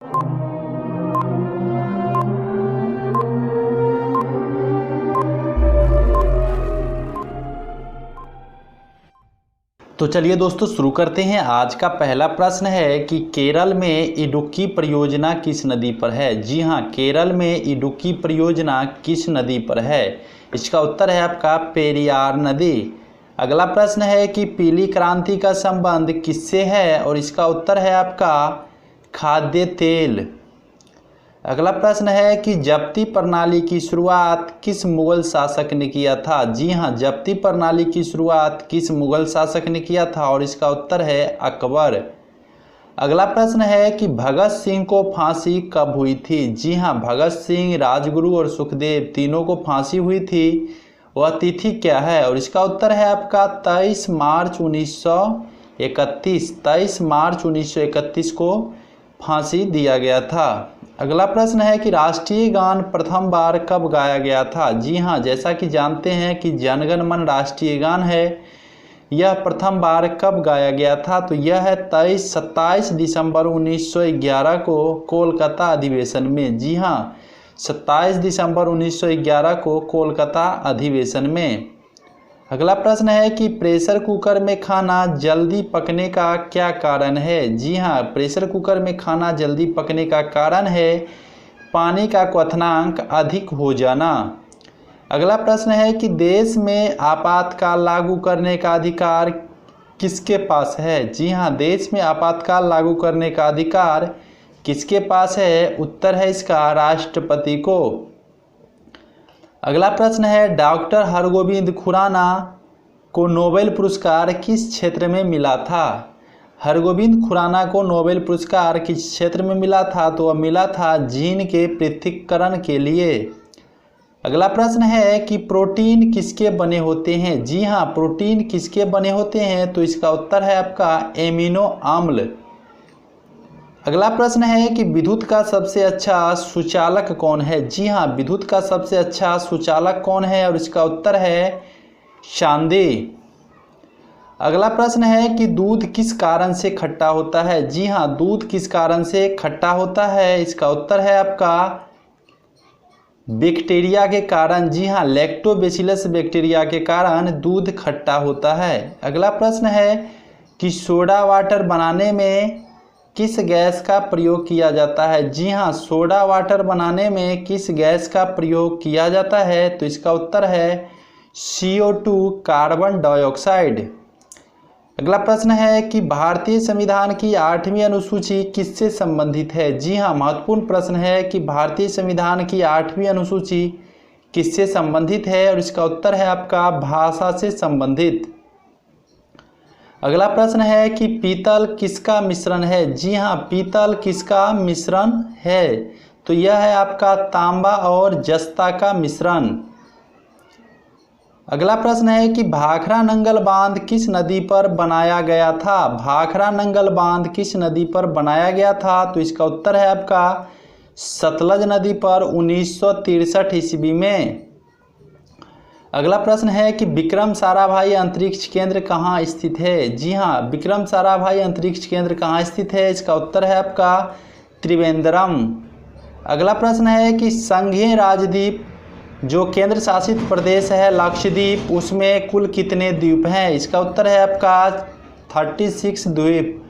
तो चलिए दोस्तों शुरू करते हैं। आज का पहला प्रश्न है कि केरल में इडुक्की परियोजना किस नदी पर है। जी हाँ, केरल में इडुक्की परियोजना किस नदी पर है। इसका उत्तर है आपका पेरियार नदी। अगला प्रश्न है कि पीली क्रांति का संबंध किससे है और इसका उत्तर है आपका खाद्य तेल। अगला प्रश्न है कि जब्ती प्रणाली की शुरुआत किस मुगल शासक ने किया था। जी हाँ, जब्ती प्रणाली की शुरुआत किस मुगल शासक ने किया था और इसका उत्तर है अकबर। अगला प्रश्न है कि भगत सिंह को फांसी कब हुई थी। जी हाँ, भगत सिंह, राजगुरु और सुखदेव तीनों को फांसी हुई थी। वह तिथि क्या है और इसका उत्तर है आपका 23 मार्च 1931। 23 मार्च 1931 को फांसी दिया गया था। अगला प्रश्न है कि राष्ट्रीय गान प्रथम बार कब गाया गया था। जी हाँ, जैसा कि जानते हैं कि जनगण मन राष्ट्रीय गान है। यह प्रथम बार कब गाया गया था, तो यह है 27 दिसंबर 1911 को कोलकाता अधिवेशन में। जी हाँ, 27 दिसंबर 1911 को कोलकाता अधिवेशन में। अगला प्रश्न है कि प्रेशर कुकर में खाना जल्दी पकने का क्या कारण है। जी हाँ, प्रेशर कुकर में खाना जल्दी पकने का कारण है पानी का क्वथनांक अधिक हो जाना। अगला प्रश्न है कि देश में आपातकाल लागू करने का अधिकार किसके पास है। जी हाँ, देश में आपातकाल लागू करने का अधिकार किसके पास है। उत्तर है इसका राष्ट्रपति को। अगला प्रश्न है डॉक्टर हरगोविंद खुराना को नोबेल पुरस्कार किस क्षेत्र में मिला था। हरगोविंद खुराना को नोबेल पुरस्कार किस क्षेत्र में मिला था, तो वह मिला था जीन के पृथक्करण के लिए। अगला प्रश्न है कि प्रोटीन किसके बने होते हैं। जी हाँ, प्रोटीन किसके बने होते हैं, तो इसका उत्तर है आपका एमिनो अम्ल। अगला प्रश्न है कि विद्युत का सबसे अच्छा सुचालक कौन है। जी हाँ, विद्युत का सबसे अच्छा सुचालक कौन है और इसका उत्तर है चांदी। अगला प्रश्न है कि दूध किस कारण से खट्टा होता है। जी हाँ, दूध किस कारण से खट्टा होता है, इसका उत्तर है आपका बैक्टीरिया के कारण। जी हाँ, लैक्टोबैसिलस बैक्टीरिया के कारण दूध खट्टा होता है। अगला प्रश्न है कि सोडा वाटर बनाने में किस गैस का प्रयोग किया जाता है। जी हाँ, सोडा वाटर बनाने में किस गैस का प्रयोग किया जाता है, तो इसका उत्तर है CO2 कार्बन डाइऑक्साइड। अगला प्रश्न है कि भारतीय संविधान की 8वीं अनुसूची किससे संबंधित है। जी हाँ, महत्वपूर्ण प्रश्न है कि भारतीय संविधान की 8वीं अनुसूची किससे संबंधित है और इसका उत्तर है आपका भाषा से संबंधित। अगला प्रश्न है कि पीतल किसका मिश्रण है। जी हाँ, पीतल किसका मिश्रण है, तो यह है आपका तांबा और जस्ता का मिश्रण। अगला प्रश्न है कि भाखड़ा नंगल बांध किस नदी पर बनाया गया था। भाखड़ा नंगल बांध किस नदी पर बनाया गया था, तो इसका उत्तर है आपका सतलज नदी पर 1963 ईस्वी में। अगला प्रश्न है कि विक्रम साराभाई अंतरिक्ष केंद्र कहाँ स्थित है। जी हाँ, विक्रम साराभाई अंतरिक्ष केंद्र कहाँ स्थित है, इसका उत्तर है आपका त्रिवेंद्रम। अगला प्रश्न है कि संघीय राजद्वीप जो केंद्र शासित प्रदेश है लक्षद्वीप, उसमें कुल कितने द्वीप हैं, इसका उत्तर है आपका 36 द्वीप।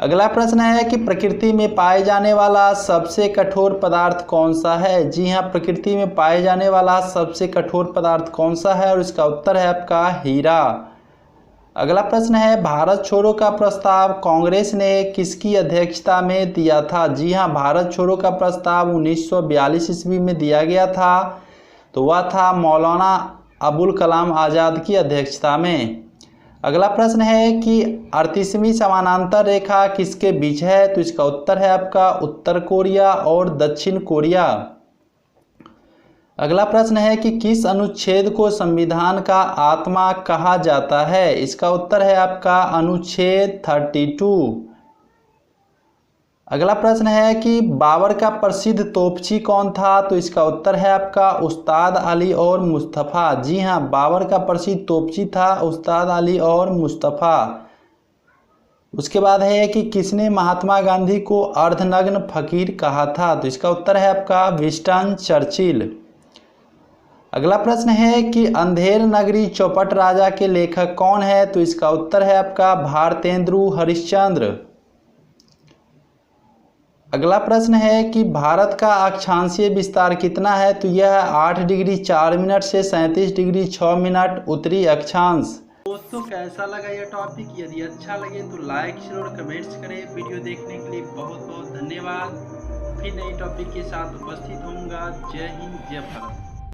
अगला प्रश्न है कि प्रकृति में पाए जाने वाला सबसे कठोर पदार्थ कौन सा है। जी हाँ, प्रकृति में पाए जाने वाला सबसे कठोर पदार्थ कौन सा है और इसका उत्तर है आपका हीरा। अगला प्रश्न है भारत छोड़ो का प्रस्ताव कांग्रेस ने किसकी अध्यक्षता में दिया था। जी हाँ, भारत छोड़ो का प्रस्ताव 1942 ईस्वी में दिया गया था, तो वह था मौलाना अबुल कलाम आज़ाद की अध्यक्षता में। अगला प्रश्न है कि 38वीं समानांतर रेखा किसके बीच है, तो इसका उत्तर है आपका उत्तर कोरिया और दक्षिण कोरिया। अगला प्रश्न है कि किस अनुच्छेद को संविधान का आत्मा कहा जाता है, इसका उत्तर है आपका अनुच्छेद 32। अगला प्रश्न है कि बाबर का प्रसिद्ध तोपची कौन था, तो इसका उत्तर है आपका उस्ताद अली और मुस्तफ़ा। जी हाँ, बाबर का प्रसिद्ध तोपची था उस्ताद अली और मुस्तफ़ा। उसके बाद है कि किसने महात्मा गांधी को अर्धनग्न फकीर कहा था, तो इसका उत्तर है आपका विंस्टन चर्चिल। अगला प्रश्न है कि अंधेर नगरी चौपट राजा के लेखक कौन है, तो इसका उत्तर है आपका भारतेंदु हरिश्चंद्र। अगला प्रश्न है कि भारत का अक्षांशीय विस्तार कितना है, तो यह 8 डिग्री 4 मिनट से 37 डिग्री 6 मिनट उत्तरी अक्षांश। दोस्तों कैसा लगा यह टॉपिक? यदि अच्छा लगे तो लाइक शेयर और कमेंट्स करें। वीडियो देखने के लिए बहुत बहुत धन्यवाद। फिर नई टॉपिक के साथ उपस्थित होऊंगा। जय हिंद, जय भारत।